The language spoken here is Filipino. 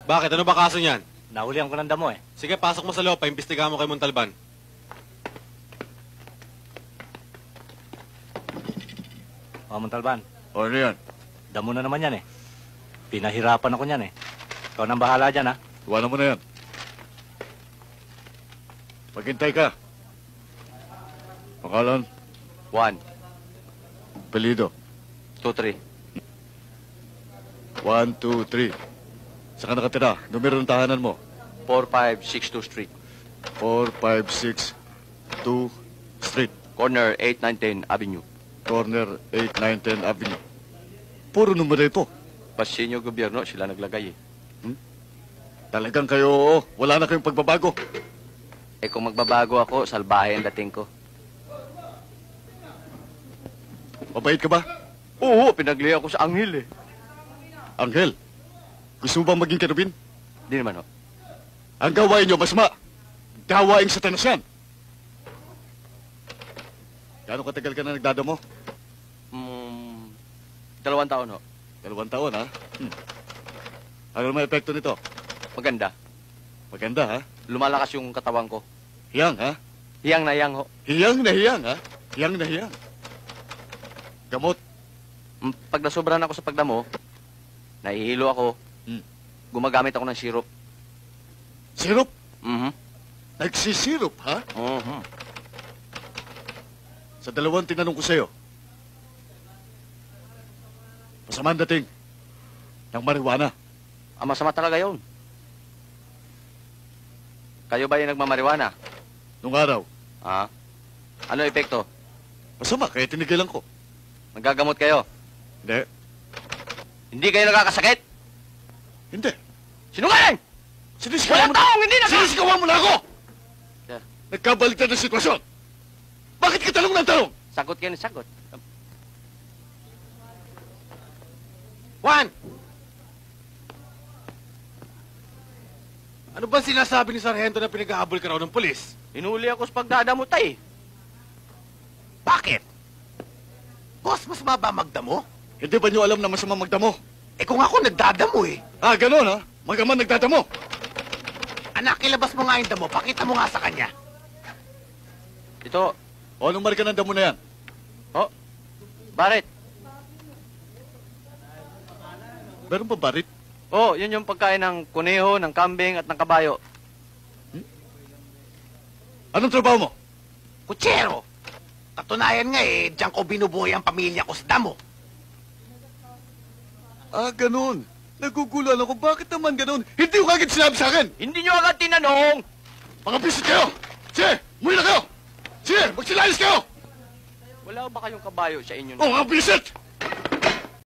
Bakit? Ano ba kaso niyan? Nahulihan ko ng damo eh. Sige, pasok mo sa loob. Paimbestigahan mo kay Montalban. O, Montalban, O, ano yan? damo na naman yan eh. Pinahirapan ako niyan eh. Ikaw nang bahala dyan ha. Iwanan mo na yan. Maghintay ka. Pangalan, 1, apelido. 2, 3. 1, 2, 3. Saan ka nakatira? Numero ng tahanan mo. 4562 Street. 4562 Street. Corner 8910 Avenue. Corner 8910 Avenue. Puro numero ito. Pasinyo gobyerno, sila naglagay eh. Talagang kayo, wala na kayong pagbabago. Eh kung magbabago ako, salbahe ang dating ko. Mabait ka ba? Oo, pinagli ako sa anghel eh. Anghel, gusto mo bang maging kerubin? Di naman ho. Ang gawain nyo, masama. Gawaing satanas yan. Gano'ng katagal ka na nagdadamo? 2 taon ho. 2 taon, ha? Ano naman epekto nito? Maganda. Maganda, ha? Lumalakas yung katawan ko. Hiyang, ha? Hiyang na hiyang ho. Hiyang na hiyang, ha? Hiyang na hiyang. Gamot. Pag nasobrahan ako sa pagdamo, nahihilo ako, gumagamit ako ng syrup. Sirup? Mhm. Nagsisirup, ha? Mhm. Sa 2 tinanong ko sa'yo. Masama ang dating ng marijuana. Ang masama talaga yun. Kayo ba yung nagmamariwana? Nung araw, Ha? Ano epekto? masama, kaya tinigilan ko. Nagagamot kayo? Hindi. Hindi kayo nakakasakit? Hindi. Sinungaling! Sinisigawan mo Walang taong hindi Sinisigawan mo na ako! Sir. Nagkabaliktad ng sitwasyon. Bakit ka tanong ng tanong? Sagot kayo ng sagot. Juan! Ano ba sinasabi ni Sargento na pinag-ahabol ka raw ng pulis? Hinuli ako sa pagdadamot eh. Bakit? Boss, mas maba magdamo? Hindi ba niyo alam na masama magdamo? Eh kung ako nagdadamo eh. Ah, gano'n, ha? Magaman nagdadamo. Anak, ilabas mo nga yung damo. Pakita mo nga sa kanya. Ito, O, anong marka ng damo na yan? Baret. Meron ba barit? Oh, yun yung pagkain ng kuneho, ng kambing at ng kabayo. Anong trabaho mo? Kutsero. Katunayan nga eh, diyan ko binubuhay ang pamilya ko sa damo. Ah, gano'n. Nagugulan ako. Bakit naman gano'n? Hindi ko kagad sinabi sa akin. Hindi nyo agad tinanong! Mga bisit kayo! Sige, umuwi na kayo! Sige, magsilayas kayo! Wala ba kayong kabayo sa inyo? Oh, mga bisit!